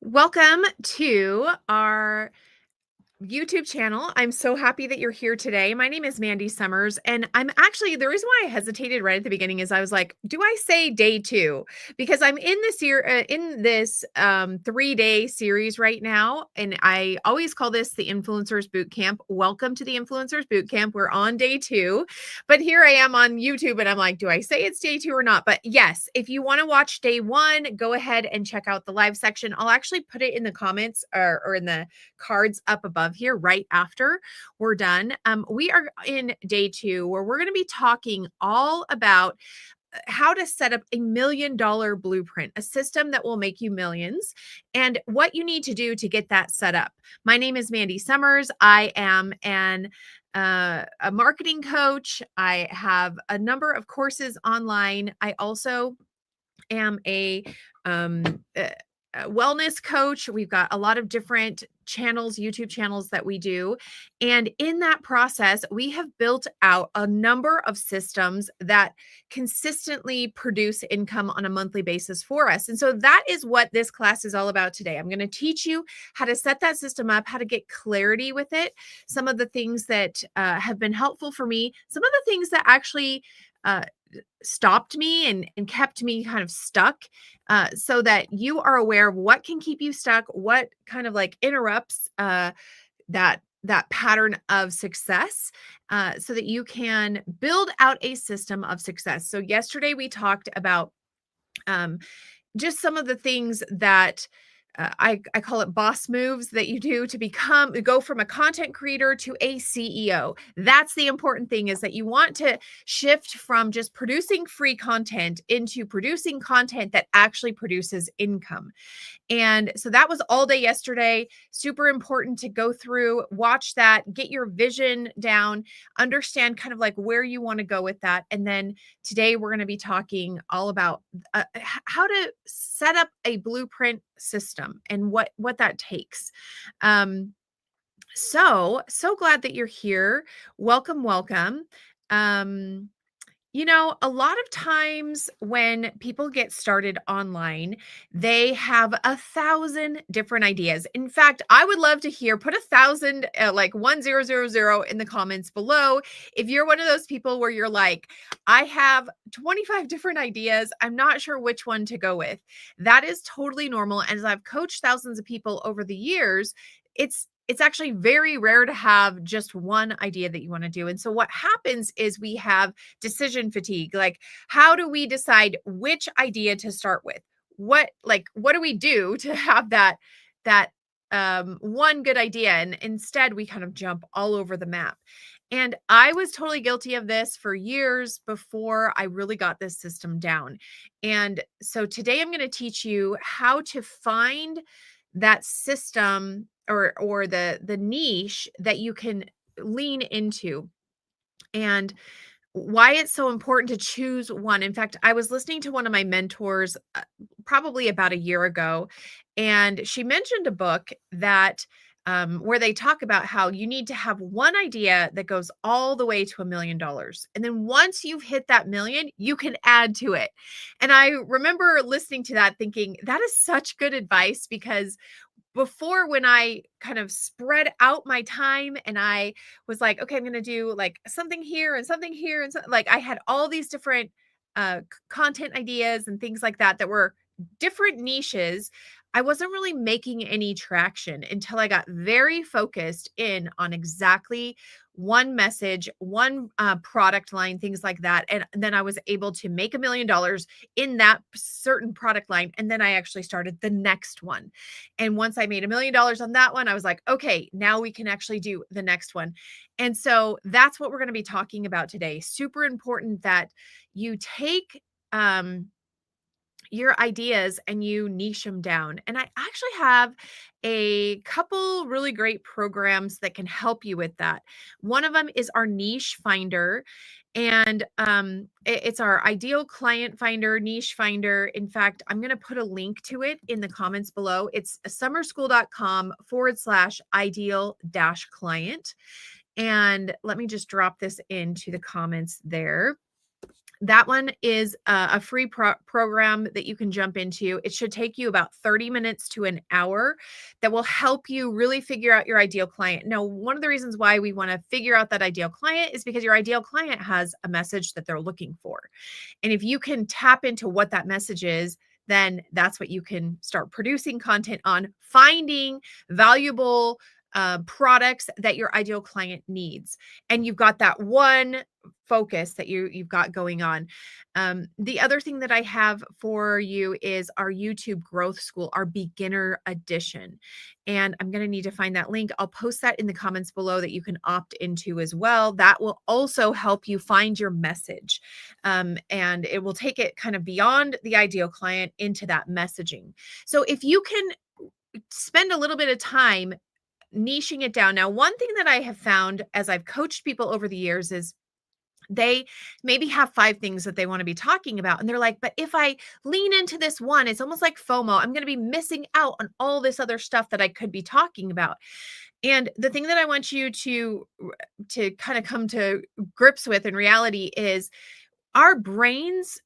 Welcome to our YouTube channel. I'm so happy that you're here today. My name is Mandy Summers, and I'm actually the reason why I hesitated right at the beginning is I was like, do I say day 2? Because I'm in this year in this 3-day series right now, and I always call this the Influencers Boot Camp. Welcome to the Influencers Boot Camp. We're on day 2, but here I am on YouTube, and I'm like, do I say it's day 2 or not? But yes, if you want to watch day 1, go ahead and check out the live section. I'll actually put it in the comments or in the cards up above here right after we're done. We are in day 2 where we're going to be talking all about how to set up $1 million blueprint, a system that will make you millions, and what you need to do to get that set up. My name is Mandy Summers. I am a marketing coach. I have a number of courses online. I also am um, a wellness coach. We've got a lot of different channels, YouTube channels that we do. And in that process, we have built out a number of systems that consistently produce income on a monthly basis for us. And so that is what this class is all about today. I'm going to teach you how to set that system up, how to get clarity with it, some of the things that have been helpful for me, some of the things that actually uh, stopped me and kept me kind of stuck, so that you are aware of what can keep you stuck, what kind of like interrupts that pattern of success, so that you can build out a system of success. So yesterday we talked about um, just some of the things that I call it boss moves that you do to go from a content creator to a CEO. That's the important thing, is that you want to shift from just producing free content into producing content that actually produces income. And so that was all day yesterday. Super important to go through, watch that, get your vision down, understand kind of like where you want to go with that. And then today we're going to be talking all about how to set up a blueprint system and what that takes. So glad that you're here. Welcome, welcome. Um, a lot of times when people get started online, they have 1,000 different ideas. In fact, I would love to put 1,000, like 1000 in the comments below. If you're one of those people where you're like, I have 25 different ideas, I'm not sure which one to go with. That is totally normal. And as I've coached thousands of people over the years, it's actually very rare to have just one idea that you want to do. And so what happens is we have decision fatigue. Like, how do we decide which idea to start with? What do we do to have that one good idea? And instead we kind of jump all over the map. And I was totally guilty of this for years before I really got this system down. And so today I'm going to teach you how to find that system or the niche that you can lean into, and why it's so important to choose one. In fact, I was listening to one of my mentors probably about a year ago, and she mentioned a book that where they talk about how you need to have one idea that goes all the way to $1 million. And then once you've hit that million, you can add to it. And I remember listening to that thinking, that is such good advice, because before, when I kind of spread out my time and I was like, okay, I'm going to do like something here and something here. And so, like, I had all these different content ideas and things like that were different niches. I wasn't really making any traction until I got very focused in on exactly one message, one product line, things like that. And then I was able to make $1 million in that certain product line. And then I actually started the next one. And once I made $1 million on that one, I was like, okay, now we can actually do the next one. And so that's what we're going to be talking about today. Super important that you take your ideas and you niche them down. And I actually have a couple really great programs that can help you with that. One of them is our niche finder. And it's our ideal client finder, niche finder. In fact, I'm going to put a link to it in the comments below. It's summerschool.com/ideal client. And let me just drop this into the comments there. That one is a free program that you can jump into. It should take you about 30 minutes to an hour that will help you really figure out your ideal client. Now, one of the reasons why we want to figure out that ideal client is because your ideal client has a message that they're looking for. And if you can tap into what that message is, then that's what you can start producing content on, finding valuable products that your ideal client needs. And you've got that one focus that you've got going on. The other thing that I have for you is our YouTube Growth School, our beginner edition. And I'm going to need to find that link. I'll post that in the comments below that you can opt into as well. That will also help you find your message. And it will take it kind of beyond the ideal client into that messaging. So if you can spend a little bit of time niching it down. Now, one thing that I have found as I've coached people over the years is they maybe have 5 things that they want to be talking about. And they're like, but if I lean into this one, it's almost like FOMO. I'm going to be missing out on all this other stuff that I could be talking about. And the thing that I want you to kind of come to grips with in reality is our brains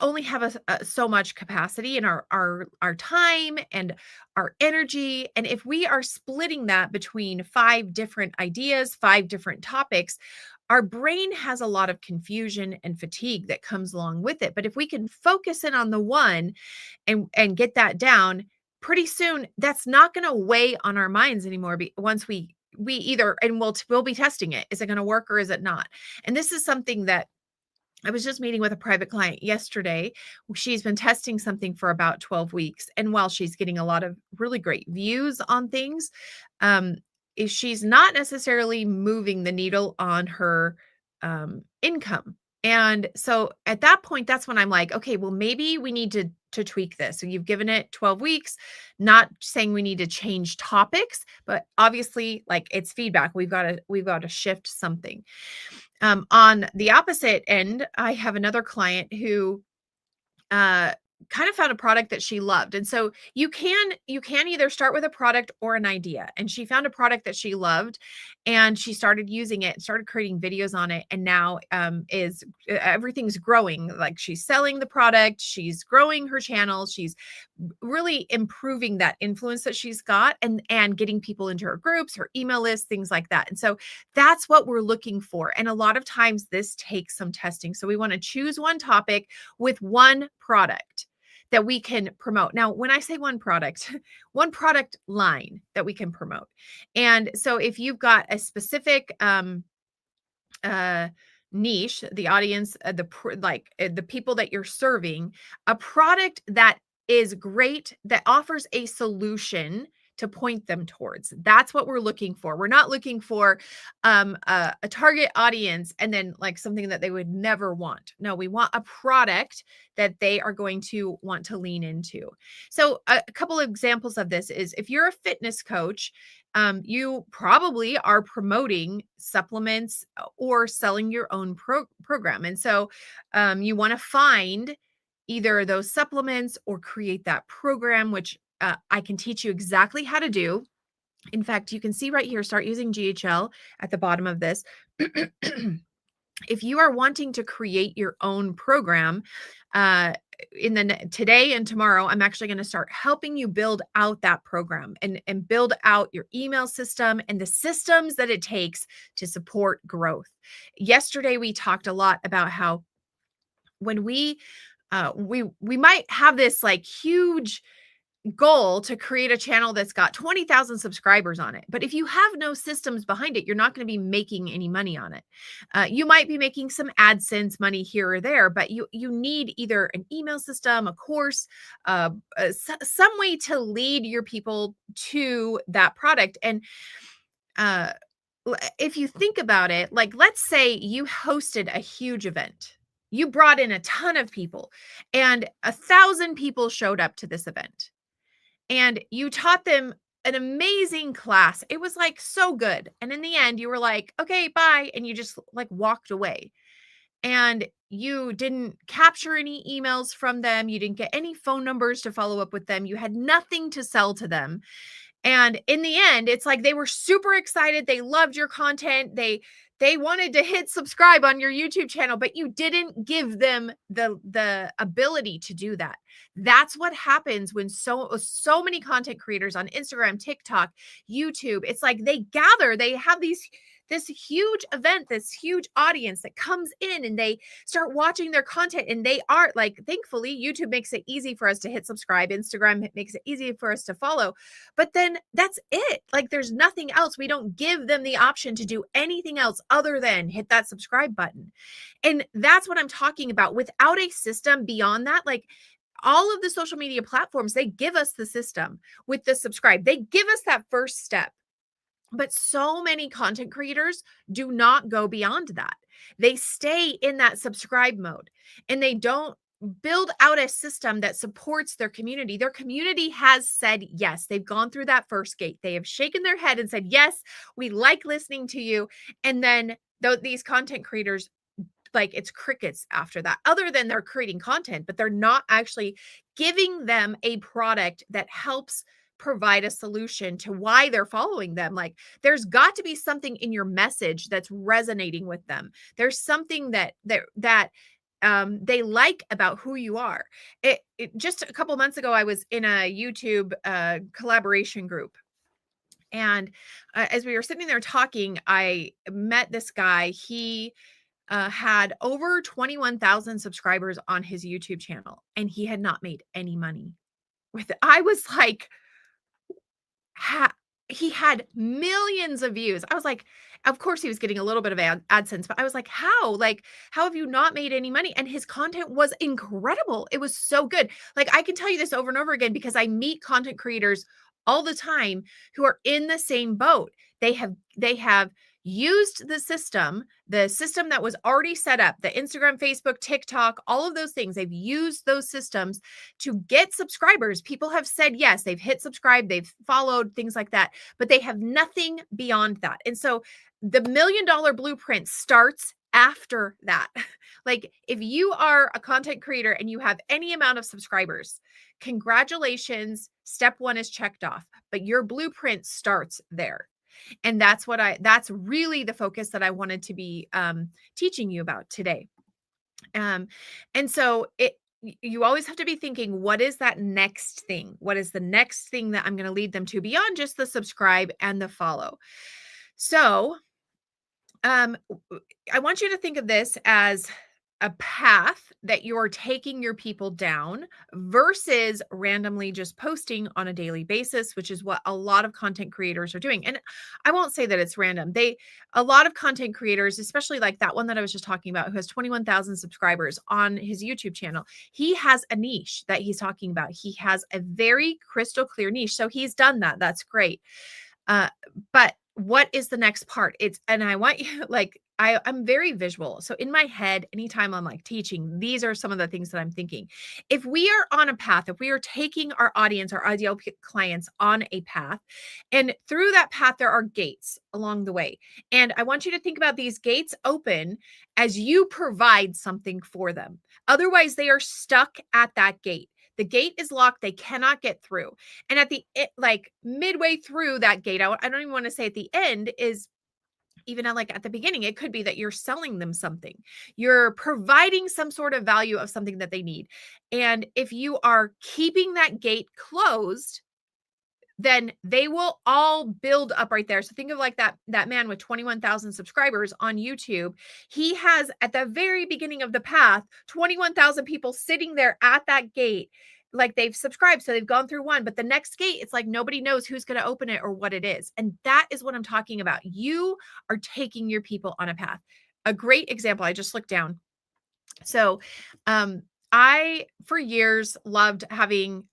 only have so much capacity in our time and our energy. And if we are splitting that between 5 different ideas, 5 different topics, our brain has a lot of confusion and fatigue that comes along with it. But if we can focus in on the one and get that down, pretty soon that's not going to weigh on our minds anymore. Once we either, and we'll be testing it. Is it going to work or is it not? And this is something that I was just meeting with a private client yesterday. She's been testing something for about 12 weeks. And while she's getting a lot of really great views on things, um, she's not necessarily moving the needle on her income. And so at that point, that's when I'm like, okay, well, maybe we need to tweak this. So you've given it 12 weeks, not saying we need to change topics, but obviously like it's feedback. We've got to shift something. On the opposite end, I have another client who uh kind of found a product that she loved. And so you can either start with a product or an idea. And she found a product that she loved and she started using it, started creating videos on it, and now is everything's growing. Like she's selling the product, she's growing her channel, she's really improving that influence that she's got and getting people into her groups, her email list, things like that. And so that's what we're looking for. And a lot of times this takes some testing. So we want to choose one topic with one product that we can promote. Now, when I say one product, one product line that we can promote. And so if you've got a specific uh niche, the audience, the people that you're serving, a product that is great, that offers a solution to point them towards. That's what we're looking for. We're not looking for a target audience and then like something that they would never want. No, we want a product that they are going to want to lean into. So a couple of examples of this is if you're a fitness coach, you probably are promoting supplements or selling your own program. And so you want to find either those supplements or create that program, which I can teach you exactly how to do. In fact, you can see right here, start using GHL at the bottom of this. If you are wanting to create your own program, today and tomorrow, I'm actually going to start helping you build out that program and build out your email system and the systems that it takes to support growth. Yesterday, we talked a lot about how when we might have this like huge goal to create a channel that's got 20,000 subscribers on it. But if you have no systems behind it, you're not going to be making any money on it. You might be making some AdSense money here or there, but you need either an email system, a course, some way to lead your people to that product. And if you think about it, like let's say you hosted a huge event. You brought in a ton of people and 1,000 people showed up to this event and you taught them an amazing class. It was like so good. And in the end, you were like, okay, bye. And you just like walked away and you didn't capture any emails from them. You didn't get any phone numbers to follow up with them. You had nothing to sell to them. And in the end, it's like they were super excited. They loved your content. They wanted to hit subscribe on your YouTube channel, but you didn't give them the ability to do that. That's what happens when so many content creators on Instagram, TikTok, YouTube, it's like they gather, they have this huge event, this huge audience that comes in and they start watching their content, and they are like, thankfully, YouTube makes it easy for us to hit subscribe. Instagram makes it easy for us to follow. But then that's it. Like, there's nothing else. We don't give them the option to do anything else other than hit that subscribe button. And that's what I'm talking about. Without a system beyond that, like, all of the social media platforms, they give us the system with the subscribe. They give us that first step. But so many content creators do not go beyond that. They stay in that subscribe mode and they don't build out a system that supports their community. Their community has said yes. They've gone through that first gate. They have shaken their head and said, yes, we like listening to you. And then these content creators, like, it's crickets after that, other than they're creating content, but they're not actually giving them a product that helps provide a solution to why they're following them. Like, there's got to be something in your message that's resonating with them. There's something that they like about who you are. Just a couple months ago, I was in a YouTube collaboration group. And as we were sitting there talking, I met this guy. He had over 21,000 subscribers on his YouTube channel, and he had not made any money with it. I was like, he had millions of views. I was like, of course he was getting a little bit of AdSense, but I was like, how? Like, how have you not made any money? And his content was incredible. It was so good. Like, I can tell you this over and over again because I meet content creators all the time who are in the same boat. They have used the system that was already set up, the Instagram, Facebook, TikTok, all of those things. They've used those systems to get subscribers. People have said yes, they've hit subscribe, they've followed, things like that, but they have nothing beyond that. And so the $1 million blueprint starts after that. Like, if you are a content creator and you have any amount of subscribers, congratulations, step one is checked off, but your blueprint starts there. And that's really the focus that I wanted to be teaching you about today. And so you always have to be thinking, what is that next thing? What is the next thing that I'm going to lead them to beyond just the subscribe and the follow? So I want you to think of this as a path that you're taking your people down versus randomly just posting on a daily basis, which is what a lot of content creators are doing. And I won't say that it's random. A lot of content creators, especially like that one that I was just talking about, who has 21,000 subscribers on his YouTube channel, he has a niche that he's talking about. He has a very crystal clear niche. So he's done that. That's great. But what is the next part? And I want you, like, I'm very visual. So in my head, anytime I'm like teaching, these are some of the things that I'm thinking. If we are on a path, if we are taking our audience, our ideal clients on a path, and through that path, there are gates along the way. And I want you to think about these gates open as you provide something for them. Otherwise, they are stuck at that gate. The gate is locked. They cannot get through. And at like midway through that gate, I don't even want to say at the end, is even at the beginning, it could be that you're selling them something. You're providing some sort of value of something that they need. And if you are keeping that gate closed, then they will all build up right there. So think of like that man with 21,000 subscribers on YouTube. He has, at the very beginning of the path, 21,000 people sitting there at that gate. Like, they've subscribed, so they've gone through one, but the next gate, it's like nobody knows who's going to open it or what it is. And that is what I'm talking about. You are taking your people on a path. A great example, I just looked down. So I, for years, loved having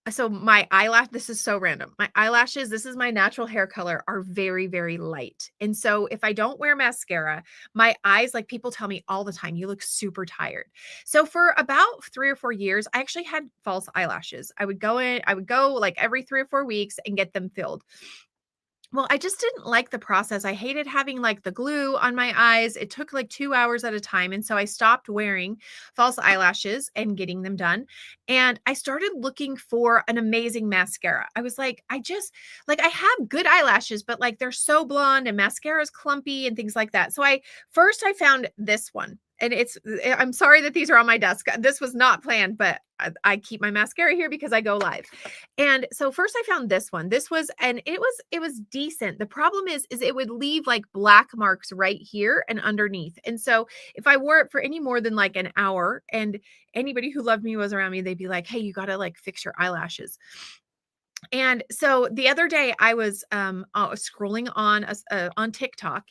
so my eyelash, this is so random. My eyelashes, this is my natural hair color, are very, very light. And so if I don't wear mascara, my eyes, like, people tell me all the time, you look super tired. So for about 3 or 4 years, I actually had false eyelashes. I would go like every 3 or 4 weeks and get them filled. Well, I just didn't like the process. I hated having like the glue on my eyes. It took like 2 hours at a time, and so I stopped wearing false eyelashes and getting them done, and I started looking for an amazing mascara. I was like, I just like I have good eyelashes, but like they're so blonde and mascara is clumpy and things like that. So I found this one. And I'm sorry that these are on my desk. This was not planned, but I keep my mascara here because I go live. And so first I found this one. This was and it was decent. The problem is it would leave like black marks right here and underneath. And so if I wore it for any more than like an hour and anybody who loved me was around me, they'd be like, "Hey, you got to like fix your eyelashes." And so the other day I was scrolling on TikTok,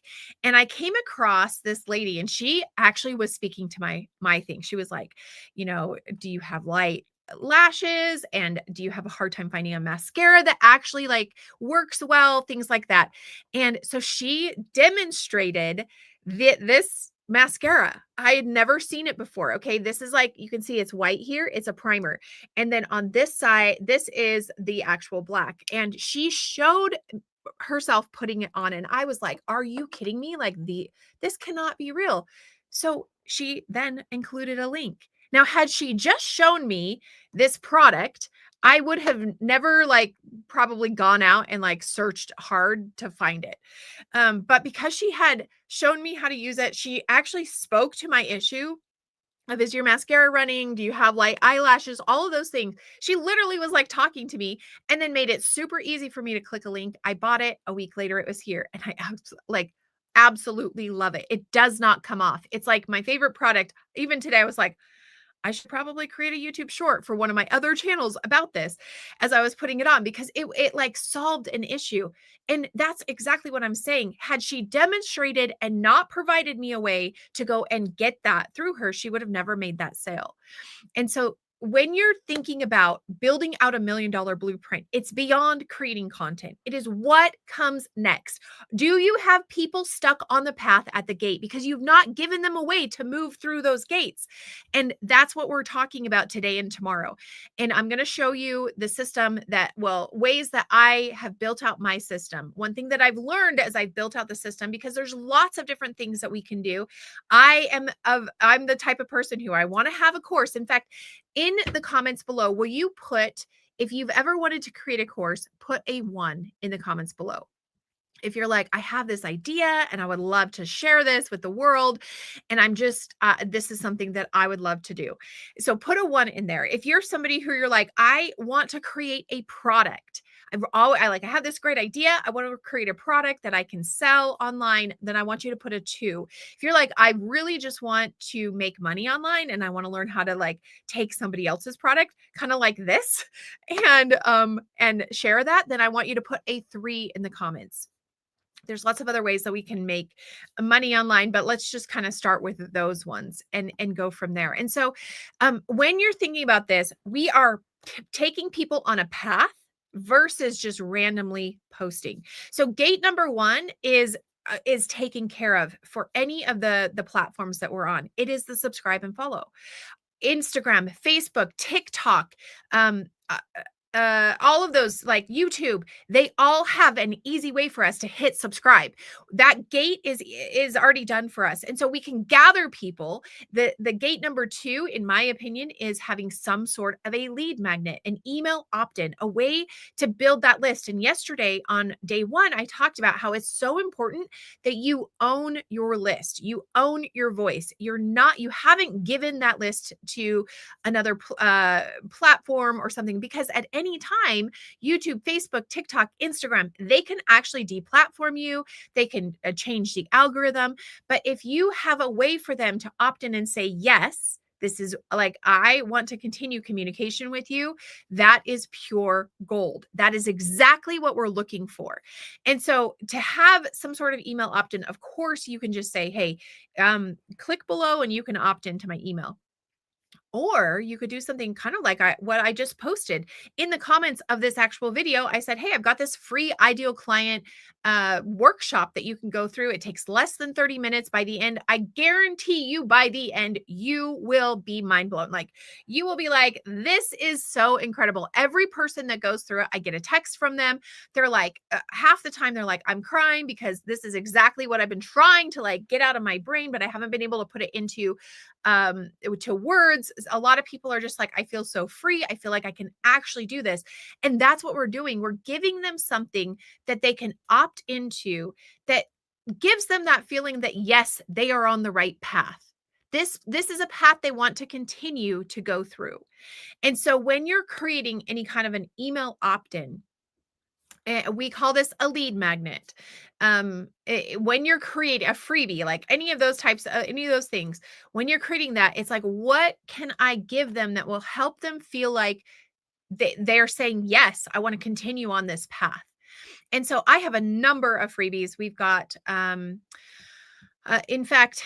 and I came across this lady, and she actually was speaking to my thing. She was like, do you have light lashes, and do you have a hard time finding a mascara that actually like works well, things like that. And so she demonstrated this mascara. I had never seen it before. Okay, this is like, you can see it's white here, it's a primer, and then on this side, this is the actual black. And she showed herself putting it on, and I was like, "Are you kidding me? Like this cannot be real." So she then included a link. Now, had she just shown me this product, I would have never like probably gone out and like searched hard to find it. But because she had shown me how to use it, she actually spoke to my issue of, is your mascara running? Do you have light eyelashes? All of those things. She literally was like talking to me, and then made it super easy for me to click a link. I bought it. A week later, it was here, and I absolutely love it. It does not come off. It's like my favorite product. Even today, I was like, I should probably create a YouTube short for one of my other channels about this as I was putting it on, because it like solved an issue. And that's exactly what I'm saying. Had she demonstrated and not provided me a way to go and get that through her, she would have never made that sale. And so when you're thinking about building out $1 million blueprint, it's beyond creating content. It is what comes next. Do you have people stuck on the path at the gate because you've not given them a way to move through those gates? And that's what we're talking about today and tomorrow. And I'm going to show you the system ways that I have built out my system. One thing that I've learned as I've built out the system, because there's lots of different things that we can do. I'm the type of person who I want to have a course. In fact, in the comments below, will you put, if you've ever wanted to create a course, put a 1 in the comments below. If you're like, I have this idea and I would love to share this with the world, and I'm just, this is something that I would love to do. So put a 1 in there. If you're somebody who you're like, I want to create a product. I have this great idea. I want to create a product that I can sell online. Then I want you to put a 2. If you're like, I really just want to make money online and I want to learn how to like take somebody else's product, kind of like this, and share that, then I want you to put a 3 in the comments. There's lots of other ways that we can make money online, but let's just kind of start with those ones and go from there. And so when you're thinking about this, we are taking people on a path versus just randomly posting. So gate number 1 is taken care of for any of the platforms that we're on. It is the subscribe and follow. Instagram, Facebook, TikTok, all of those, like YouTube, they all have an easy way for us to hit subscribe. That gate is already done for us. And so we can gather people. The gate number 2, in my opinion, is having some sort of a lead magnet, an email opt-in, a way to build that list. And yesterday on day 1, I talked about how it's so important that you own your list. You own your voice. You haven't given that list to another platform or something, because at any time, YouTube, Facebook, TikTok, Instagram, they can actually deplatform you. They can change the algorithm. But if you have a way for them to opt in and say, yes, this is like, I want to continue communication with you, that is pure gold. That is exactly what we're looking for. And so to have some sort of email opt-in, of course, you can just say, hey, click below and you can opt into my email. Or you could do something kind of like what I just posted in the comments of this actual video. I said, hey, I've got this free ideal client workshop that you can go through. It takes less than 30 minutes. By the end, I guarantee you by the end, you will be mind blown. Like you will be like, this is so incredible. Every person that goes through it, I get a text from them. They're like, half the time they're like, I'm crying because this is exactly what I've been trying to like get out of my brain, but I haven't been able to put it into to words. A lot of people are just like, I feel so free. I feel like I can actually do this. And that's what we're doing. We're giving them something that they can opt into that gives them that feeling that yes, they are on the right path. This is a path they want to continue to go through. And so when you're creating any kind of an email opt-in, we call this a lead magnet. When you're creating a freebie, like any of those types, any of those things, when you're creating that, it's like, what can I give them that will help them feel like they're saying, yes, I want to continue on this path. And so I have a number of freebies. We've got, in fact,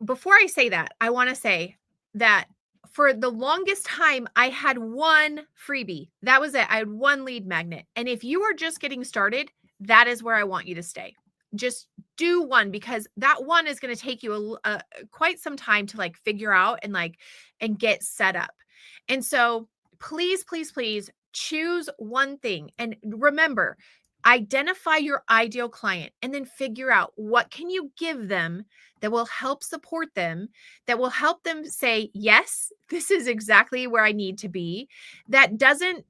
before I say that, I want to say that for the longest time, I had one freebie. That was it. I had one lead magnet. And if you are just getting started, that is where I want you to stay. Just do one, because that one is going to take you quite some time to like figure out and get set up. And so please, please, please choose one thing. And remember, identify your ideal client and then figure out what can you give them that will help support them, that will help them say, yes, this is exactly where I need to be. That doesn't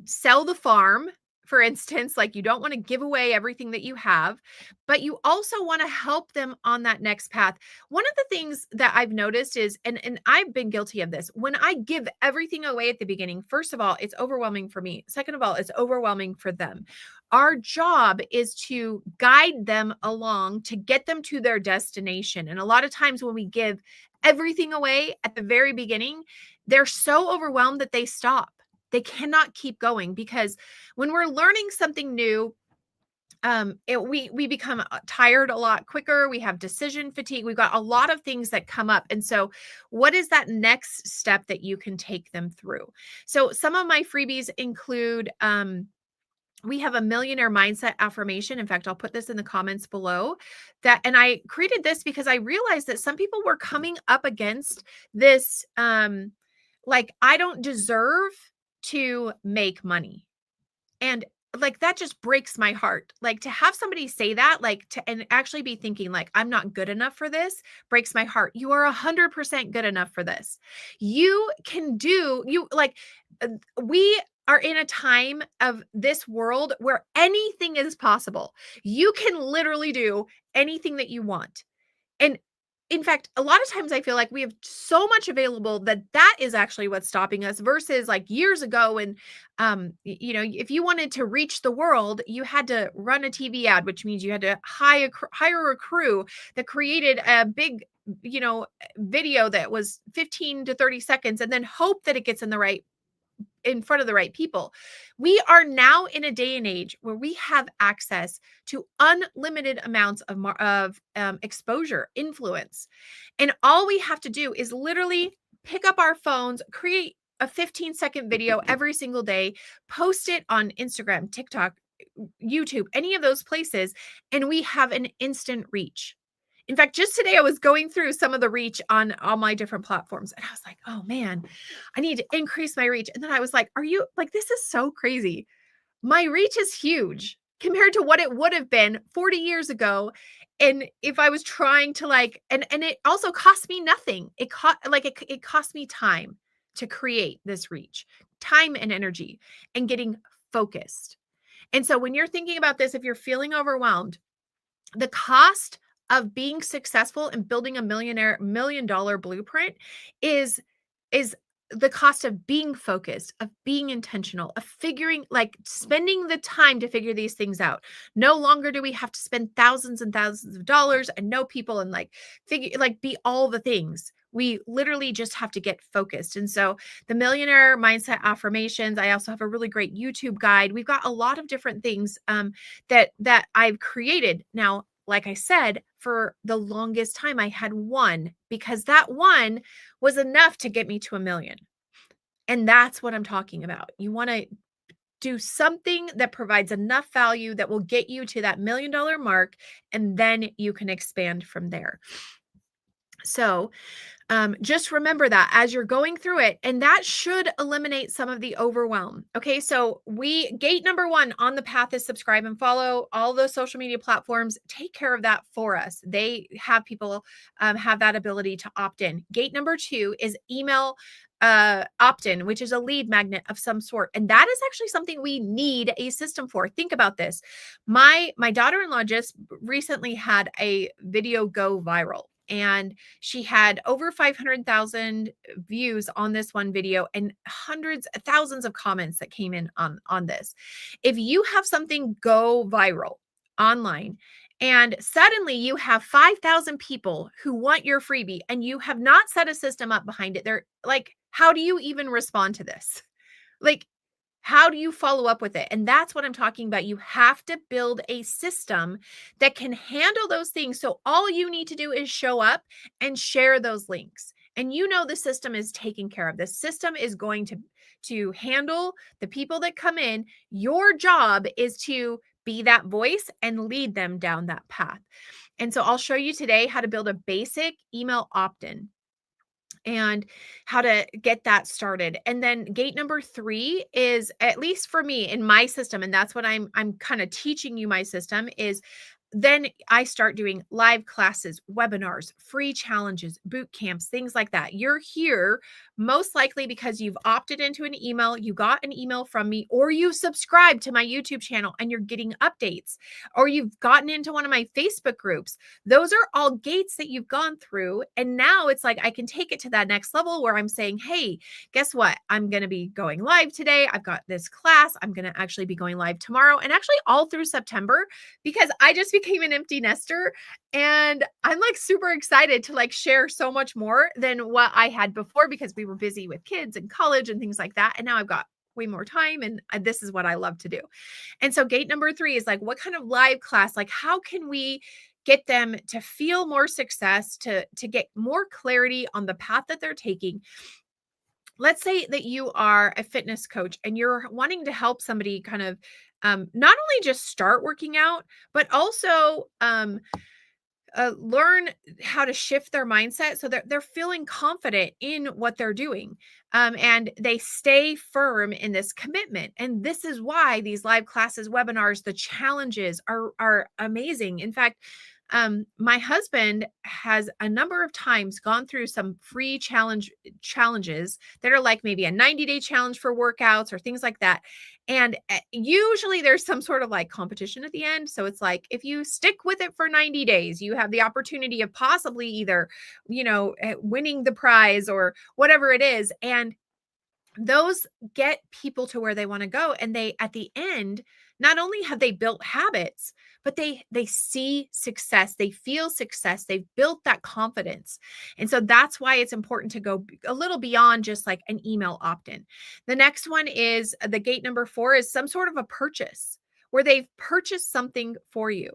sell the farm, for instance, like you don't want to give away everything that you have, but you also want to help them on that next path. One of the things that I've noticed is, and I've been guilty of this, when I give everything away at the beginning, first of all, it's overwhelming for me. Second of all, it's overwhelming for them. Our job is to guide them along to get them to their destination. And a lot of times when we give everything away at the very beginning, they're so overwhelmed that they stop. They cannot keep going, because when we're learning something new, we become tired a lot quicker. We have decision fatigue. We've got a lot of things that come up. And so what is that next step that you can take them through? So some of my freebies include, we have a millionaire mindset affirmation. In fact, I'll put this in the comments below and I created this because I realized that some people were coming up against this, like, I don't deserve to make money. And like, that just breaks my heart. Like, to have somebody say that, and actually be thinking like, I'm not good enough for this, breaks my heart. You are 100% good enough for this. You can do, we are in a time of this world where anything is possible. You can literally do anything that you want. And in fact, a lot of times I feel like we have so much available that is actually what's stopping us, versus like years ago when, if you wanted to reach the world, you had to run a TV ad, which means you had to hire a crew that created a big, video that was 15 to 30 seconds and then hope that it gets in front of the right people. We are now in a day and age where we have access to unlimited amounts of exposure, influence. And all we have to do is literally pick up our phones, create a 15-second video every single day, post it on Instagram, TikTok, YouTube, any of those places, and we have an instant reach. In fact, just today I was going through some of the reach on all my different platforms, and I was like, oh man, I need to increase my reach. And then I was like, this is so crazy. My reach is huge compared to what it would have been 40 years ago. And if I was trying to and it also cost me nothing. It cost me time to create this reach, time and energy, and getting focused. And so when you're thinking about this, if you're feeling overwhelmed, the cost of being successful and building a $1 million blueprint is the cost of being focused, of being intentional, of spending the time to figure these things out. No longer do we have to spend thousands and thousands of dollars and know people and be all the things. We literally just have to get focused. And so the millionaire mindset affirmations, I also have a really great YouTube guide. We've got a lot of different things that I've created. Now, like I said, for the longest time, I had one because that one was enough to get me to a million. And that's what I'm talking about. You want to do something that provides enough value that will get you to that $1 million mark, and then you can expand from there. So, just remember that as you're going through it, and that should eliminate some of the overwhelm. Okay, so gate number one on the path is subscribe and follow all those social media platforms. Take care of that for us. They have people have that ability to opt in. Gate number two is email opt-in, which is a lead magnet of some sort, and that is actually something we need a system for. Think about this. My daughter-in-law just recently had a video go viral, and she had over 500,000 views on this one video and hundreds of thousands of comments that came in on this. If you have something go viral online and suddenly you have 5,000 people who want your freebie and you have not set a system up behind it, they're like, how do you even respond to this? Like, how do you follow up with it? And that's what I'm talking about. You have to build a system that can handle those things. So all you need to do is show up and share those links. And you know the system is taken care of. The system is going to handle the people that come in. Your job is to be that voice and lead them down that path. And so I'll show you today how to build a basic email opt-in and how to get that started. And then gate number 3 is, at least for me in my system, and that's what I'm kind of teaching you my system is, then I start doing live classes, webinars, free challenges, boot camps, things like that. You're here most likely because you've opted into an email, you got an email from me, or you subscribed to my YouTube channel and you're getting updates, or you've gotten into one of my Facebook groups. Those are all gates that you've gone through. And now it's like I can take it to that next level where I'm saying, hey, guess what? I'm going to be going live today. I've got this class. I'm going to actually be going live tomorrow and actually all through September, because I just became an empty nester and I'm like super excited to like share so much more than what I had before, because we were busy with kids and college and things like that. And now I've got way more time, and this is what I love to do. And so gate number 3 is like, what kind of live class, like how can we get them to feel more success, to get more clarity on the path that they're taking. Let's say that you are a fitness coach and you're wanting to help somebody kind of not only just start working out, but also learn how to shift their mindset so that they're feeling confident in what they're doing, and they stay firm in this commitment. And this is why these live classes, webinars, the challenges are amazing. In fact, my husband has a number of times gone through some free challenges that are like maybe a 90-day challenge for workouts or things like that. And usually there's some sort of like competition at the end. So it's like, if you stick with it for 90 days, you have the opportunity of possibly either, winning the prize or whatever it is. And those get people to where they want to go. And they, at the end, not only have they built habits, but they see success, they feel success, they've built that confidence. And so that's why it's important to go a little beyond just like an email opt-in. The next one is the gate number 4 is some sort of a purchase where they've purchased something for you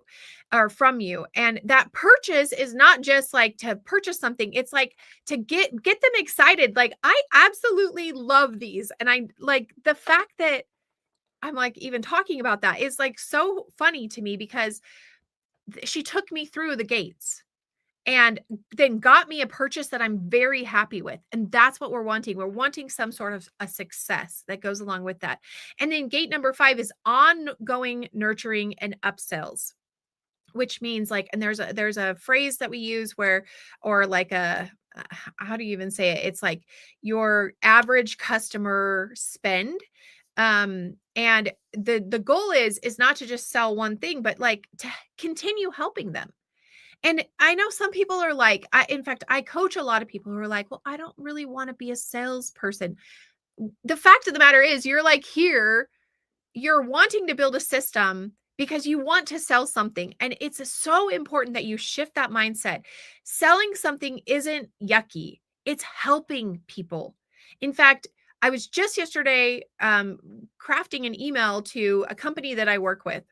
or from you. And that purchase is not just like to purchase something, it's like to get them excited. Like, I absolutely love these. And I like the fact that I'm like even talking about that is like so funny to me, because she took me through the gates and then got me a purchase that I'm very happy with. And that's what we're wanting. We're wanting some sort of a success that goes along with that. And then gate number 5 is ongoing nurturing and upsells, which means like, and there's a phrase that we use where, or like how do you even say it? It's like your average customer spend. And the goal is not to just sell one thing, but like to continue helping them. And I know some people are like, in fact, I coach a lot of people who are like, well, I don't really want to be a salesperson. The fact of the matter is, you're like here, you're wanting to build a system because you want to sell something. And it's so important that you shift that mindset. Selling something isn't yucky, it's helping people. In fact, I was just yesterday crafting an email to a company that I work with.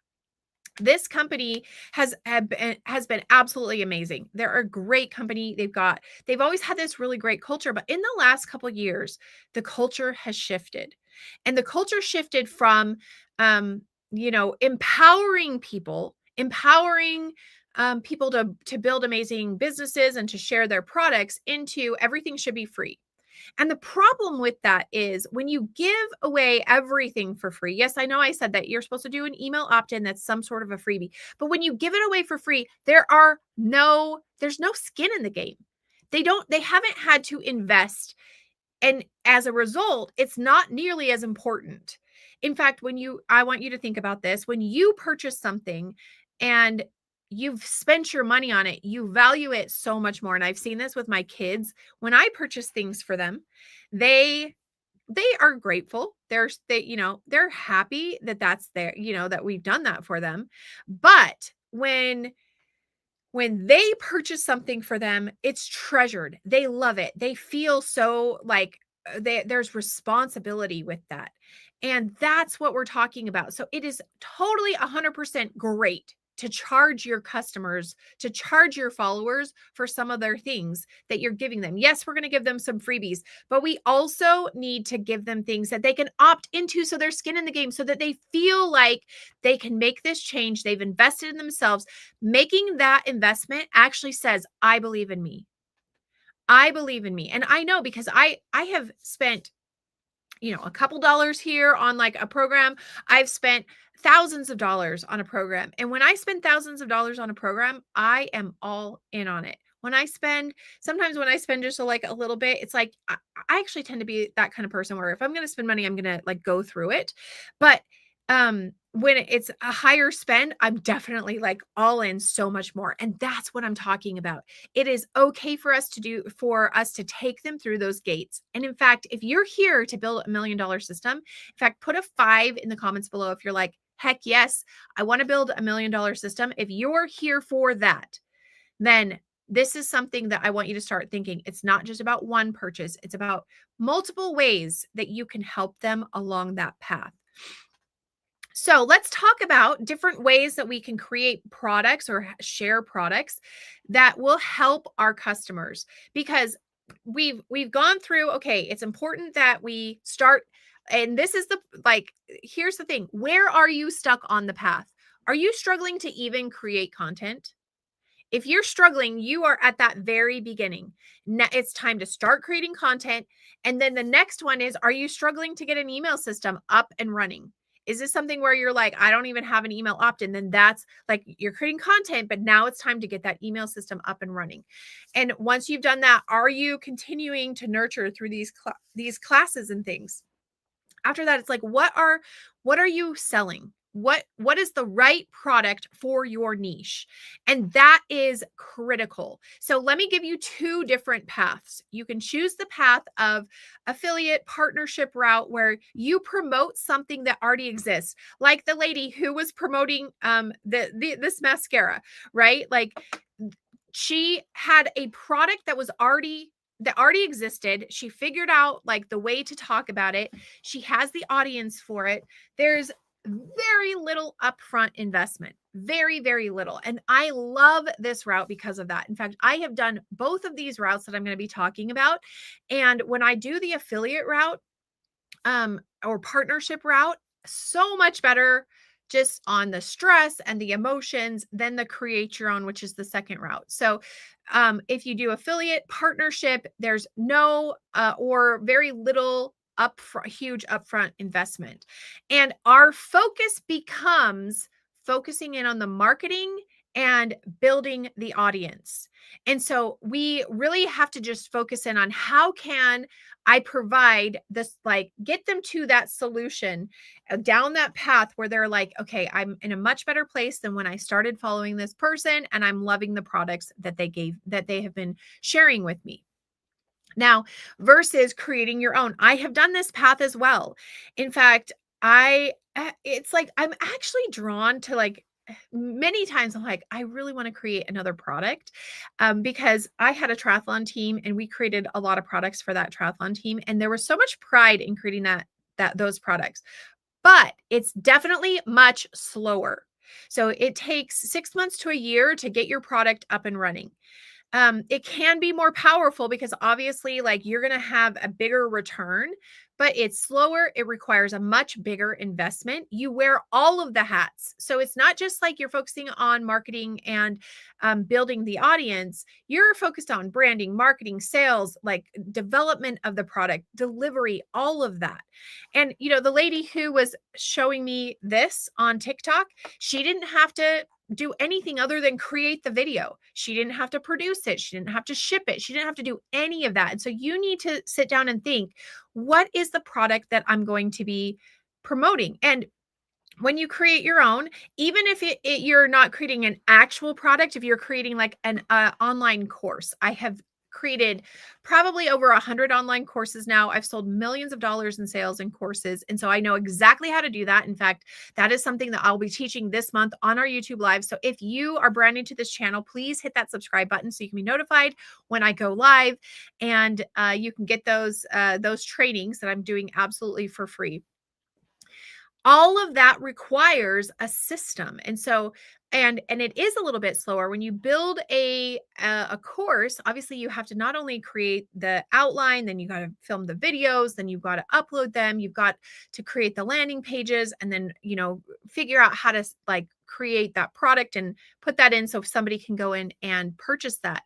This company has been absolutely amazing. They're a great company. They've always had this really great culture, but in the last couple of years, the culture has shifted. And the culture shifted from um, empowering people to build amazing businesses and to share their products into everything should be free. And the problem with that is when you give away everything for free. Yes, I know I said that you're supposed to do an email opt-in that's some sort of a freebie. But when you give it away for free, there's no skin in the game. They haven't had to invest, and as a result, it's not nearly as important. In fact, I want you to think about this. When you purchase something and you've spent your money on it, you value it so much more. And I've seen this with my kids. When I purchase things for them, they they are grateful. They're happy that that's there, that we've done that for them. But when they purchase something for them, it's treasured. They love it. They feel so like there's responsibility with that. And that's what we're talking about. So it is totally 100% great to charge your customers, to charge your followers for some of their things that you're giving them. Yes, we're going to give them some freebies, but we also need to give them things that they can opt into so there's skin in the game, so that they feel like they can make this change. They've invested in themselves. Making that investment actually says, I believe in me. I believe in me. And I know because I have spent, a couple dollars here on like a program. I've spent thousands of dollars on a program. And when I spend thousands of dollars on a program, I am all in on it. Sometimes when I spend just like a little bit, it's like I actually tend to be that kind of person where if I'm going to spend money, I'm going to like go through it. But when it's a higher spend, I'm definitely like all in so much more. And that's what I'm talking about. It is okay for us to take them through those gates. And in fact, if you're here to build $1 million system, in fact, put a 5 in the comments below if you're like, heck yes, I want to build $1 million system. If you're here for that, then this is something that I want you to start thinking. It's not just about one purchase, it's about multiple ways that you can help them along that path. So let's talk about different ways that we can create products or share products that will help our customers, because we've gone through, okay, it's important that we start, and this is here's the thing. Where are you stuck on the path? Are you struggling to even create content? If you're struggling, you are at that very beginning. Now it's time to start creating content. And then the next one is, are you struggling to get an email system up and running? Is this something where you're like, I don't even have an email opt-in? Then that's like you're creating content, but now it's time to get that email system up and running. And once you've done that, are you continuing to nurture through these classes and things? After that, it's like, what are you selling? What is the right product for your niche? And that is critical. So let me give you two different paths. You can choose the path of affiliate partnership route, where you promote something that already exists, like the lady who was promoting this mascara, right? Like she had a product that already existed. She figured out like the way to talk about it. She has the audience for it. There's very little upfront investment, very, very little. And I love this route because of that. In fact, I have done both of these routes that I'm going to be talking about. And when I do the affiliate route, or partnership route, so much better just on the stress and the emotions than the create your own, which is the second route. So if you do affiliate partnership, there's no or very little huge upfront investment. And our focus becomes focusing in on the marketing and building the audience. And so we really have to just focus in on how can I provide this, like get them to that solution, down that path where they're like, okay, I'm in a much better place than when I started following this person, and I'm loving the products that they have been sharing with me. Now, versus creating your own. I have done this path as well. In fact, it's like I'm actually drawn to like many times I'm like, I really want to create another product, because I had a triathlon team and we created a lot of products for that triathlon team. And there was so much pride in creating those products, but it's definitely much slower. So it takes 6 months to a year to get your product up and running. It can be more powerful because obviously, like, you're going to have a bigger return, but it's slower. It requires a much bigger investment. You wear all of the hats. So it's not just like you're focusing on marketing and building the audience. You're focused on branding, marketing, sales, like development of the product, delivery, all of that. And, the lady who was showing me this on TikTok, she didn't have to do anything other than create the video. She didn't have to produce it. She didn't have to ship it. She didn't have to do any of that. And so you need to sit down and think, what is the product that I'm going to be promoting? And when you create your own, even if you're not creating an actual product, if you're creating like an online course, I have created probably over 100 online courses now. I've sold millions of dollars in sales and courses. And so I know exactly how to do that. In fact, that is something that I'll be teaching this month on our YouTube live. So if you are brand new to this channel, please hit that subscribe button so you can be notified when I go live, and you can get those trainings that I'm doing absolutely for free. All of that requires a system. And so, and it is a little bit slower when you build a course. Obviously, you have to not only create the outline, then you got to film the videos, then you've got to upload them, you've got to create the landing pages, and then figure out how to like create that product and put that in so somebody can go in and purchase that.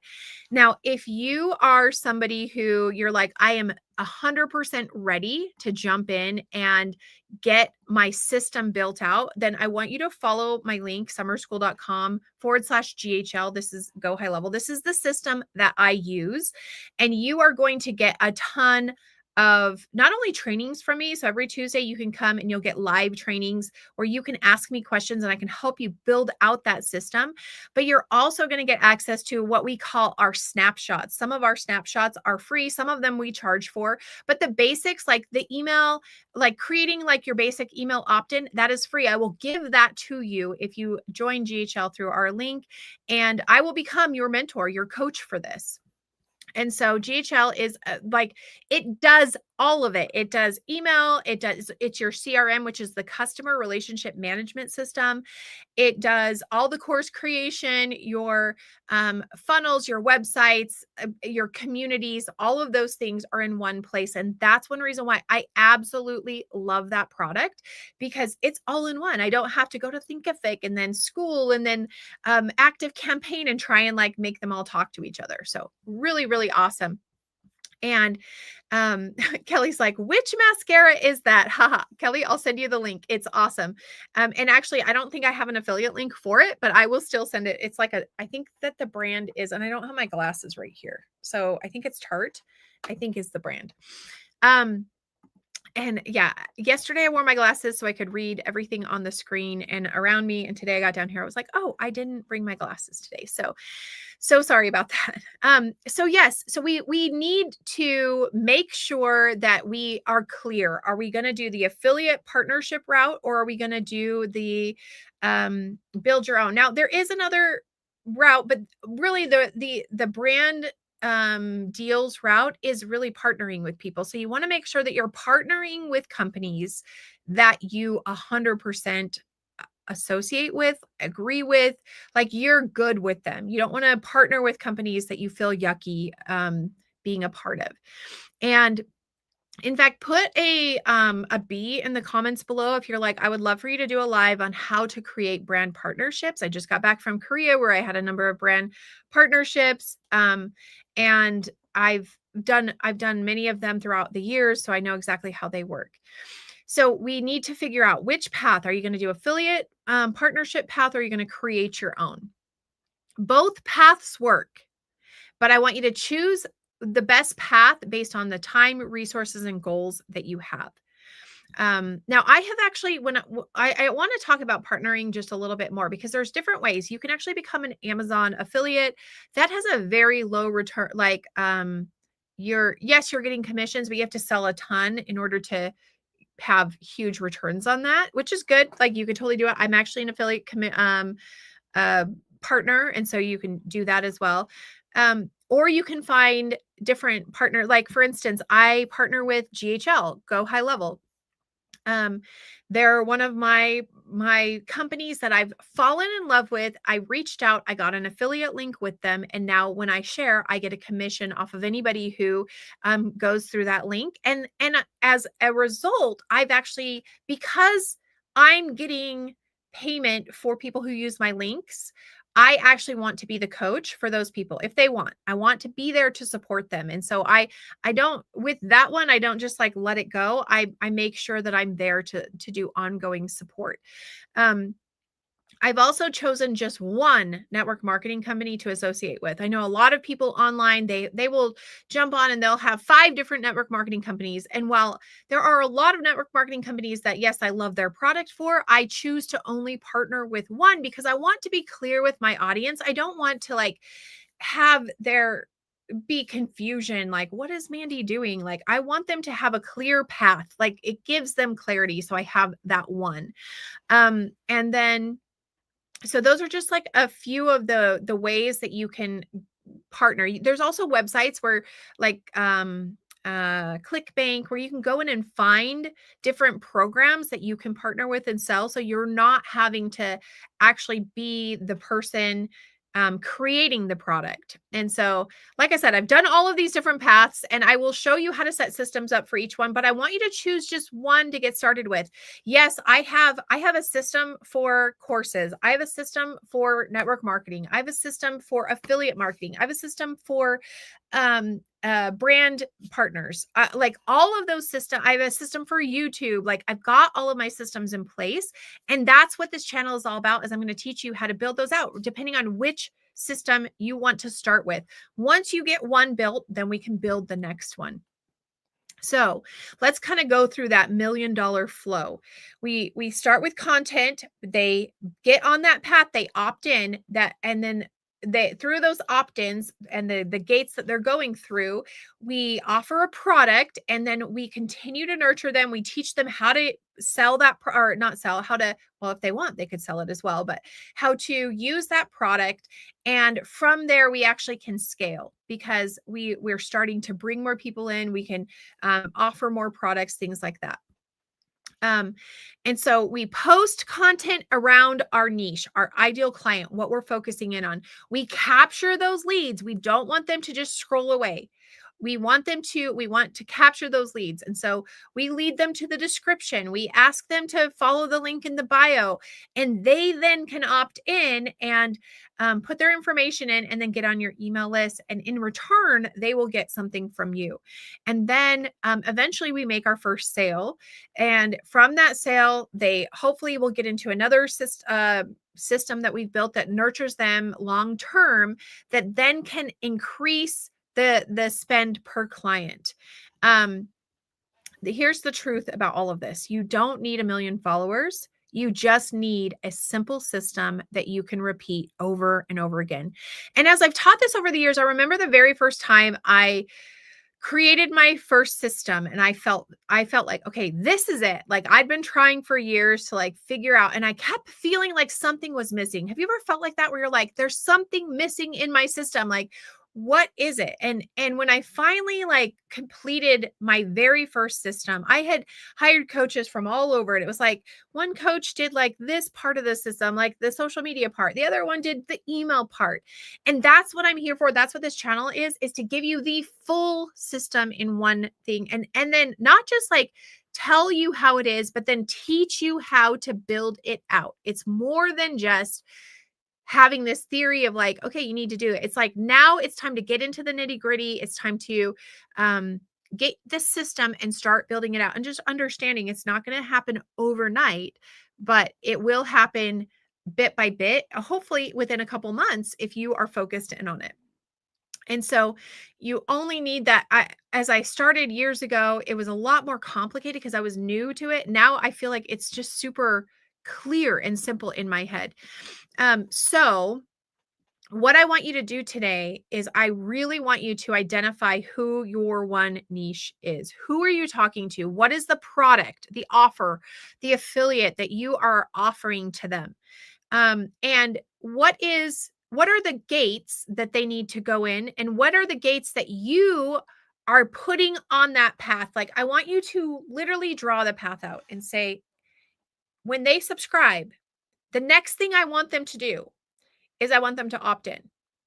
Now, if you are somebody who you're like, I am 100% ready to jump in and get my system built out, then I want you to follow my link, summerschool.com/GHL. This is Go High Level. This is the system that I use. And you are going to get a ton of not only trainings from me. So every Tuesday you can come and you'll get live trainings where you can ask me questions and I can help you build out that system. But you're also going to get access to what we call our snapshots. Some of our snapshots are free. Some of them we charge for, but the basics, like the email, like creating like your basic email opt-in, that is free. I will give that to you if you join GHL through our link, and I will become your mentor, your coach for this. And so GHL is like, it does all of it. It does email. It's your CRM, which is the customer relationship management system. It does all the course creation, your funnels, your websites, your communities, all of those things are in one place. And that's one reason why I absolutely love that product, because it's all in one. I don't have to go to Thinkific and then school and then Active Campaign and try and like make them all talk to each other. So really, really awesome. And Kelly's like, which mascara is that? Haha. Kelly, I'll send you the link. It's awesome. And actually, I don't think I have an affiliate link for it, but I will still send it. It's like I think that the brand is, and I don't have my glasses right here. So I think it's Tarte, I think is the brand. And yeah, yesterday I wore my glasses so I could read everything on the screen and around me. And today I got down here, I was like, oh, I didn't bring my glasses today. So sorry about that. So yes, so we need to make sure that we are clear. Are we going to do the affiliate partnership route, or are we going to do the build your own? Now there is another route, but really the brand deals route is really partnering with people. So you want to make sure that you're partnering with companies that you 100% associate with, agree with, like you're good with them. You don't want to partner with companies that you feel yucky being a part of. And in fact, put a B in the comments below if you're like, I would love for you to do a live on how to create brand partnerships. I just got back from Korea where I had a number of brand partnerships. And I've done many of them throughout the years, so I know exactly how they work. So we need to figure out which path. Are you going to do affiliate partnership path, or are you going to create your own? Both paths work, but I want you to choose the best path based on the time, resources, and goals that you have. Now I have actually, when I want to talk about partnering just a little bit more, because there's different ways you can actually become an Amazon affiliate that has a very low return. Like, you're getting commissions, but you have to sell a ton in order to have huge returns on that, which is good. Like you could totally do it. I'm actually an affiliate partner. And so you can do that as well. Or you can find different partner. Like for instance, I partner with GHL, Go High Level. Um, they're one of my companies that I've fallen in love with. I reached out, I got an affiliate link with them, and now when I share, I get a commission off of anybody who goes through that link. And as a result, I've actually, because I'm getting payment for people who use my links, I actually want to be the coach for those people if they want. I want to be there to support them. And so I don't, with that one, I don't just like let it go. I make sure that I'm there to do ongoing support. Um, I've also chosen just one network marketing company to associate with. I know a lot of people online, they will jump on and they'll have 5 different network marketing companies. And while there are a lot of network marketing companies that, yes, I love their product for, I choose to only partner with one because I want to be clear with my audience. I don't want to like have there be confusion, like what is Mandy doing? Like I want them to have a clear path. Like it gives them clarity. So I have that one. And then so those are just like a few of the ways that you can partner. There's also websites where like ClickBank where you can go in and find different programs that you can partner with and sell. So you're not having to actually be the person creating the product. And so, like I said, I've done all of these different paths and I will show you how to set systems up for each one, but I want you to choose just one to get started with. Yes, I have a system for courses. I have a system for network marketing. I have a system for affiliate marketing. I have a system for brand partners. Like all of those systems. I have a system for YouTube. Like I've got all of my systems in place, and that's what this channel is all about. Is I'm going to teach you how to build those out depending on which system you want to start with. Once you get one built, then we can build the next one. So let's kind of go through that $1 million flow. We start with content. They get on that path. They opt in that, and then they through those opt-ins and the gates that they're going through, we offer a product, and then we continue to nurture them. We teach them how to sell that or not sell, how to, well, if they want, they could sell it as well, but how to use that product. And from there, we actually can scale because we're starting to bring more people in. We can offer more products, things like that. And so we post content around our niche, our ideal client, what we're focusing in on. We capture those leads. We don't want them to just scroll away. We want to capture those leads. And so we lead them to the description. We ask them to follow the link in the bio, and they then can opt in and put their information in and then get on your email list. And in return, they will get something from you. And then eventually we make our first sale. And from that sale, they hopefully will get into another system that we've built that nurtures them long term, that then can increase the spend per client. Here's the truth about all of this. You don't need 1 million followers. You just need a simple system that you can repeat over and over again. And as I've taught this over the years, I remember the very first time I created my first system, and I felt like, okay, this is it. Like I'd been trying for years to like figure out, and I kept feeling like something was missing. Have you ever felt like that where you're like, there's something missing in my system? Like, what is it? And when I finally like completed my very first system, I had hired coaches from all over, and it was like one coach did like this part of the system, like the social media part. The other one did the email part. And that's what I'm here for. That's what this channel is to give you the full system in one thing. And then not just like tell you how it is, but then teach you how to build it out. It's more than just having this theory of like, okay, you need to do it. It's like, now it's time to get into the nitty gritty. It's time to get this system and start building it out, and just understanding it's not going to happen overnight, but it will happen bit by bit, hopefully within a couple months if you are focused in on it. And so you only need that. As I started years ago, it was a lot more complicated because I was new to it. Now I feel like it's just super clear and simple in my head. So what I want you to do today is I really want you to identify who your one niche is. Who are you talking to? What is the product, the offer, the affiliate that you are offering to them? And what are the gates that they need to go in? And what are the gates that you are putting on that path, like I want you to literally draw the path out and say, when they subscribe, the next thing I want them to do is I want them to opt in.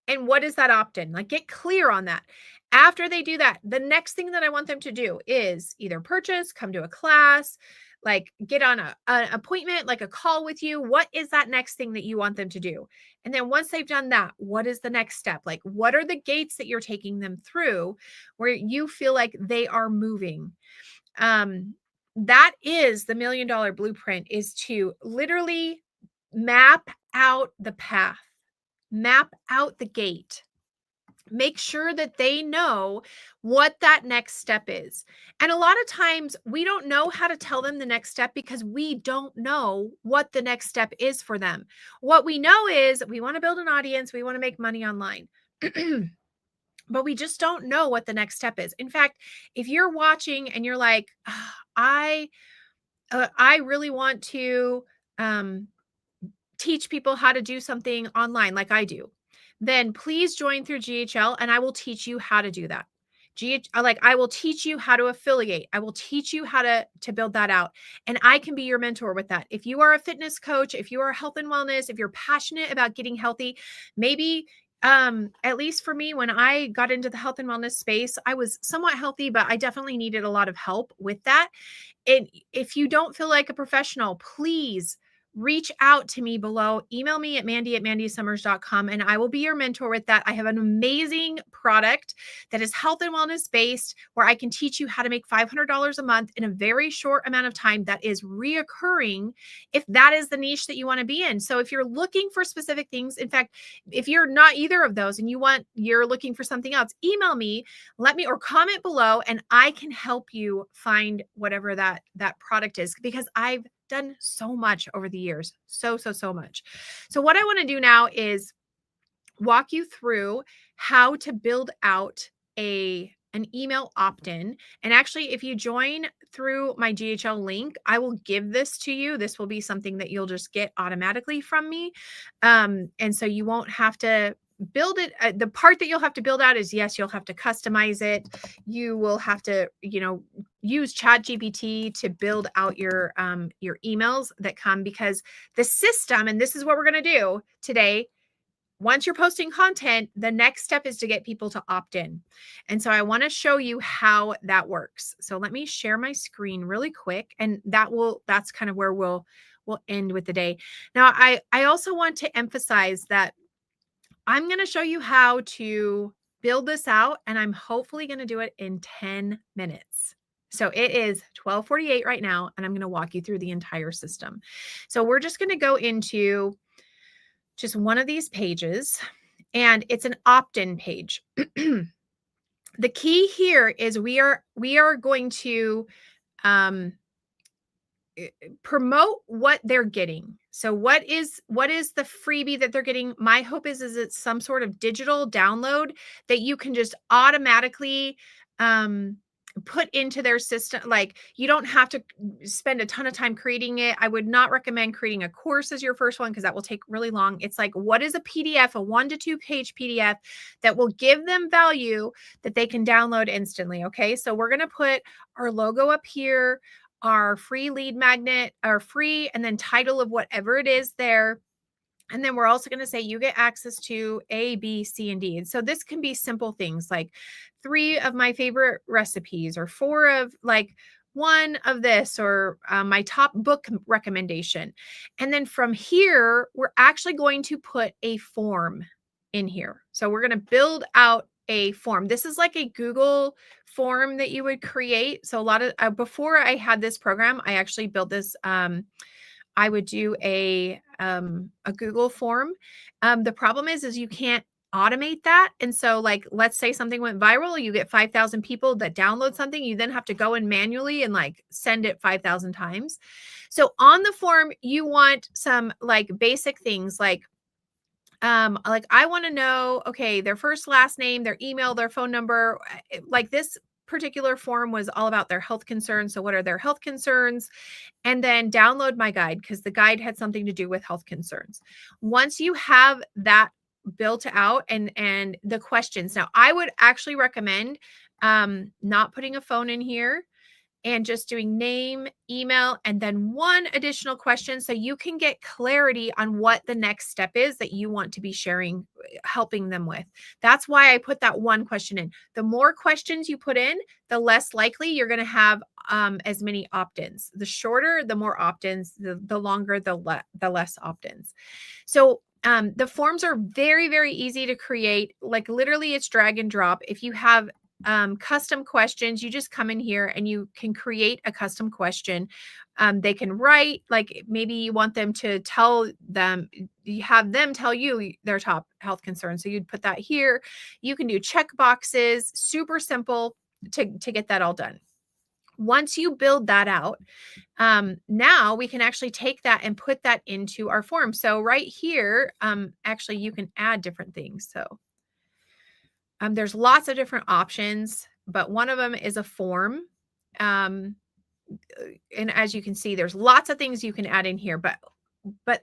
And what is that opt in? Like, get clear on that. After they do that, the next thing that I want them to do is either purchase, come to a class, like get on an appointment, like a call with you. What is that next thing that you want them to do? And then once they've done that, what is the next step? Like, what are the gates that you're taking them through where you feel like they are moving? That is the $1,000,000 blueprint, is to literally map out the path, map out the gate. Make sure that they know what that next step is. And a lot of times we don't know how to tell them the next step because we don't know what the next step is for them. What we know is we want to build an audience, we want to make money online. But we just don't know what the next step is. In fact, if you're watching and you're like, I really want to teach people how to do something online like I do, then please join through GHL and I will teach you how to do that. I will teach you how to affiliate. I will teach you how to build that out. And I can be your mentor with that. If you are a fitness coach, if you are health and wellness, if you're passionate about getting healthy, maybe at least for me, when I got into the health and wellness space, I was somewhat healthy, but I definitely needed a lot of help with that. And if you don't feel like a professional, please reach out to me below. Email me at mandy@mandysummers.com and I will be your mentor with that. I have an amazing product that is health and wellness based where I can teach you how to make $500 a month in a very short amount of time that is reoccurring if that is the niche that you want to be in. So if you're looking for specific things, in fact, if you're not either of those and you're looking for something else, email me, or comment below and I can help you find whatever that product is, because I've done so much over the years. So much. So what I want to do now is walk you through how to build out an email opt-in. And actually, if you join through my GHL link, I will give this to you. This will be something that you'll just get automatically from me. And so you won't have to build it. The part that you'll have to build out is, yes, you'll have to customize it. You will have to, use ChatGPT to build out your emails that come, because the system, and this is what we're going to do today. Once you're posting content, the next step is to get people to opt in. And so I want to show you how that works. So let me share my screen really quick, and that's kind of where we'll end with the day. Now, I also want to emphasize that I'm going to show you how to build this out, and I'm hopefully going to do it in 10 minutes. So it is 12:48 right now, and I'm going to walk you through the entire system. So we're just going to go into just one of these pages, and it's an opt-in page. The key here is we are going to promote what they're getting. So what is the freebie that they're getting? My hope is it's some sort of digital download that you can just automatically put into their system. Like, you don't have to spend a ton of time creating it. I would not recommend creating a course as your first one because that will take really long. It's like, what is a PDF, a 1 to 2 page PDF that will give them value that they can download instantly? Okay, so we're going to put our logo up here, our free lead magnet, our free, and then title of whatever it is there. And then we're also going to say you get access to A, B, C, and D. And so this can be simple things like 3 of my favorite recipes, or 4 of like 1 of this, or my top book recommendation. And then from here, we're actually going to put a form in here. So we're going to build out a form. This is like a Google form that you would create. So a lot of before I had this program, I actually built this. I would do a Google form. The problem is you can't automate that. And so, like, let's say something went viral, you get 5,000 people that download something, you then have to go in manually and like send it 5,000 times. So on the form, you want some like basic things like I want to know, okay, their first, last name, their email, their phone number. Like, this particular form was all about their health concerns. So what are their health concerns? And then download my guide, because the guide had something to do with health concerns. Once you have that built out and the questions, now I would actually recommend not putting a phone in here, and just doing name, email, and then one additional question so you can get clarity on what the next step is that you want to be sharing, helping them with. That's why I put that one question in. The more questions you put in, the less likely you're going to have as many opt-ins. The shorter, the more opt-ins, the longer, the less opt-ins. So the forms are very, very easy to create. Like literally it's drag and drop. If you have custom questions, you just come in here and you can create a custom question. They can write, like maybe you want them to tell them, you have them tell you their top health concerns. So you'd put that here. You can do check boxes, super simple to get that all done. Once you build that out, now we can actually take that and put that into our form. So right here, actually you can add different things. So there's lots of different options, but one of them is a form. And as you can see, there's lots of things you can add in here, but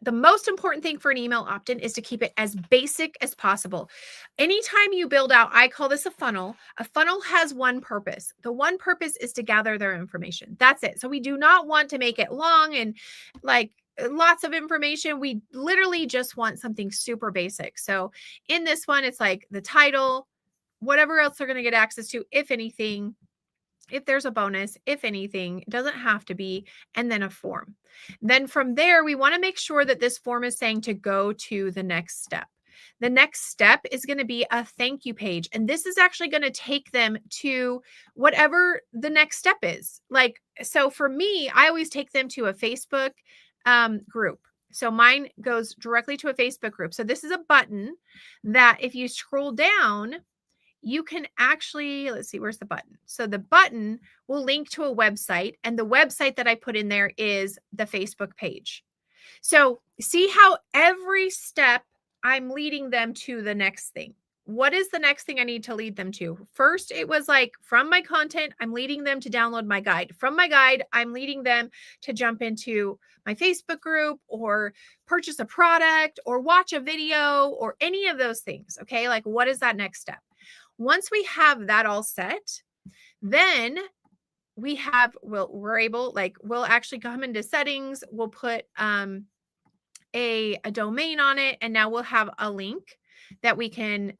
the most important thing for an email opt-in is to keep it as basic as possible. Anytime you build out, I call this a funnel. A funnel has one purpose. The one purpose is to gather their information. That's it. So we do not want to make it long and like lots of information. We literally just want something super basic. So in this one, it's like the title, whatever else they're going to get access to, if anything, if there's a bonus, if anything, it doesn't have to be, and then a form. Then from there, we want to make sure that this form is saying to go to the next step. The next step is going to be a thank you page. And this is actually going to take them to whatever the next step is. Like, so for me, I always take them to a Facebook group. So mine goes directly to a Facebook group. So this is a button that if you scroll down, you can actually, let's see, where's the button? So the button will link to a website, and the website that I put in there is the Facebook page. So see how every step I'm leading them to the next thing. What is the next thing I need to lead them to? First, it was like from my content, I'm leading them to download my guide. From my guide, I'm leading them to jump into my Facebook group or purchase a product or watch a video or any of those things. Okay. Like, what is that next step? Once we have that all set, then we have, we're able, like, we'll actually come into settings. We'll put a domain on it. And now we'll have a link that we can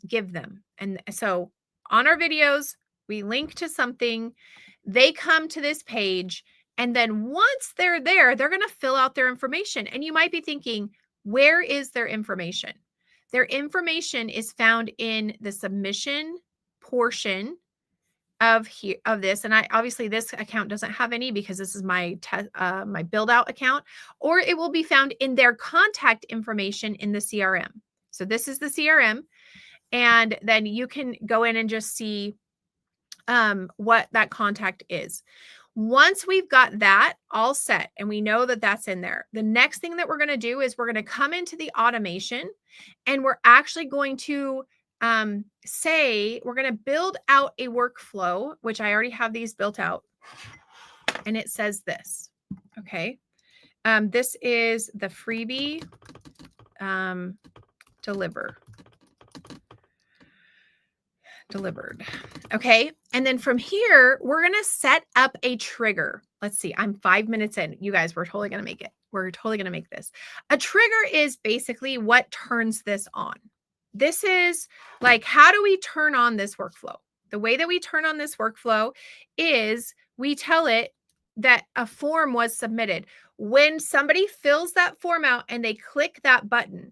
give them. And so on our videos, we link to something, they come to this page. And then once they're there, they're going to fill out their information. And you might be thinking, where is their information? Their information is found in the submission portion of this. And I obviously this account doesn't have any because this is my my build out account, or it will be found in their contact information in the CRM. So this is the CRM. And then you can go in and just see what that contact is. Once we've got that all set and we know that that's in there, the next thing that we're going to do is we're going to come into the automation and we're actually going to say, we're going to build out a workflow, which I already have these built out. And it says this, okay. This is the freebie delivered. Okay. And then from here, we're going to set up a trigger. Let's see. I'm 5 minutes in. You guys, we're totally going to make it. We're totally going to make this. A trigger is basically what turns this on. This is like, how do we turn on this workflow? The way that we turn on this workflow is we tell it that a form was submitted. When somebody fills that form out and they click that button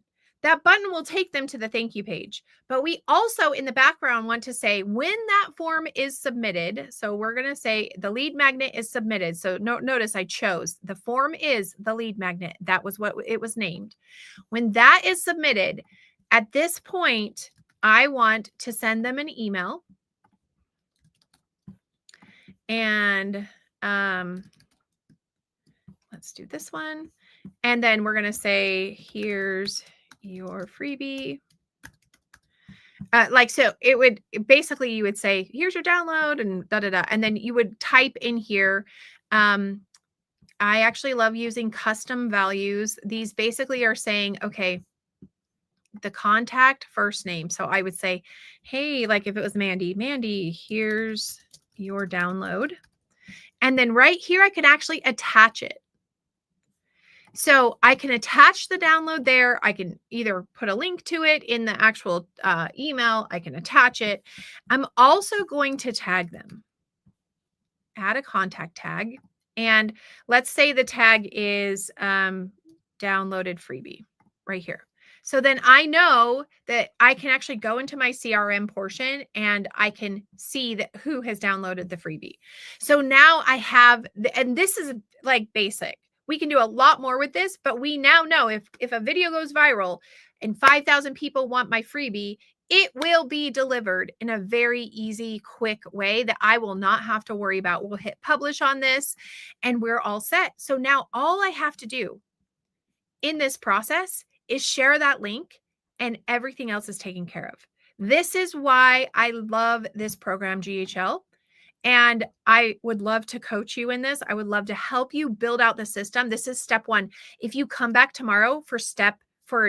will take them to the thank you page. But we also in the background want to say when that form is submitted. So we're going to say the lead magnet is submitted. So notice I chose the form is the lead magnet. That was what it was named. When that is submitted, at this point, I want to send them an email. And let's do this one. And then we're going to say, here's your freebie. So it would basically, you would say, here's your download and and then you would type in here. I actually love using custom values. These basically are saying, okay, the contact first name. So I would say, hey, like if it was Mandy, here's your download. And then right here, I can actually attach it. So I can attach the download there. I can either put a link to it in the actual email. I can attach it. I'm also going to tag them. Add a contact tag. And let's say the tag is downloaded freebie right here. So then I know that I can actually go into my CRM portion and I can see that who has downloaded the freebie. So now I have, and this is like basic. We can do a lot more with this, but we now know if a video goes viral and 5,000 people want my freebie, it will be delivered in a very easy, quick way that I will not have to worry about. We'll hit publish on this and we're all set. So now all I have to do in this process is share that link and everything else is taken care of. This is why I love this program, GHL. And I would love to coach you in this. I would love to help you build out the system. This is step 1. If you come back tomorrow for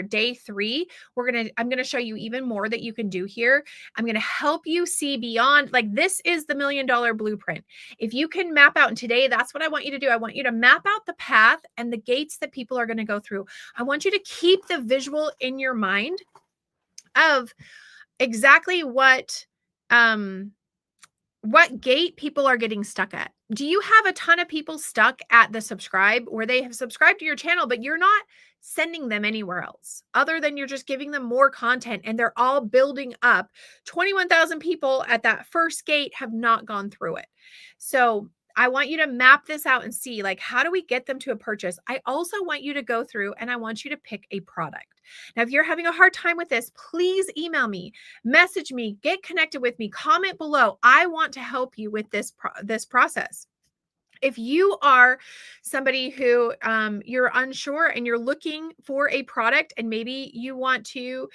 day 3, I'm going to show you even more that you can do here. I'm going to help you see beyond, like this is the $1 million blueprint. If you can map out, and today that's what I want you to do. I want you to map out the path and the gates that people are going to go through. I want you to keep the visual in your mind of exactly what gate people are getting stuck at. Do you have a ton of people stuck at the subscribe where they have subscribed to your channel, but you're not sending them anywhere else other than you're just giving them more content and they're all building up? 21,000 people at that first gate have not gone through it. So I want you to map this out and see, like, how do we get them to a purchase? I also want you to go through and I want you to pick a product. Now, if you're having a hard time with this, please email me, message me, get connected with me, comment below. I want to help you with this process. If you are somebody who you're unsure and you're looking for a product and maybe you want to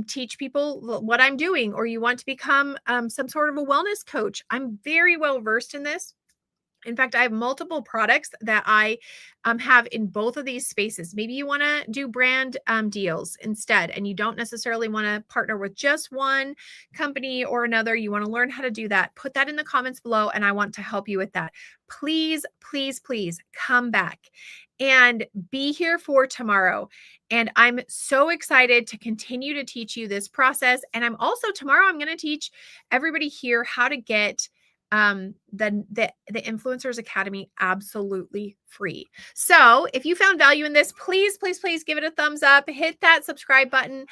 teach people what I'm doing, or you want to become some sort of a wellness coach, I'm very well versed in this. In fact, I have multiple products that I have in both of these spaces. Maybe you want to do brand deals instead, and you don't necessarily want to partner with just one company or another. You want to learn how to do that. Put that in the comments below, and I want to help you with that. Please, please, please come back and be here for tomorrow. And I'm so excited to continue to teach you this process. And tomorrow I'm going to teach everybody here how to get the Influencers Academy absolutely free. So if you found value in this, please, please, please give it a thumbs up, hit that subscribe button.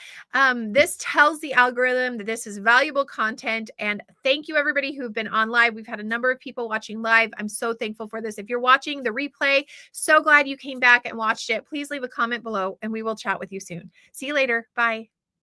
This tells the algorithm that this is valuable content. And thank you everybody who've been on live. We've had a number of people watching live. I'm so thankful for this. If you're watching the replay, so glad you came back and watched it. Please leave a comment below and we will chat with you soon. See you later. Bye.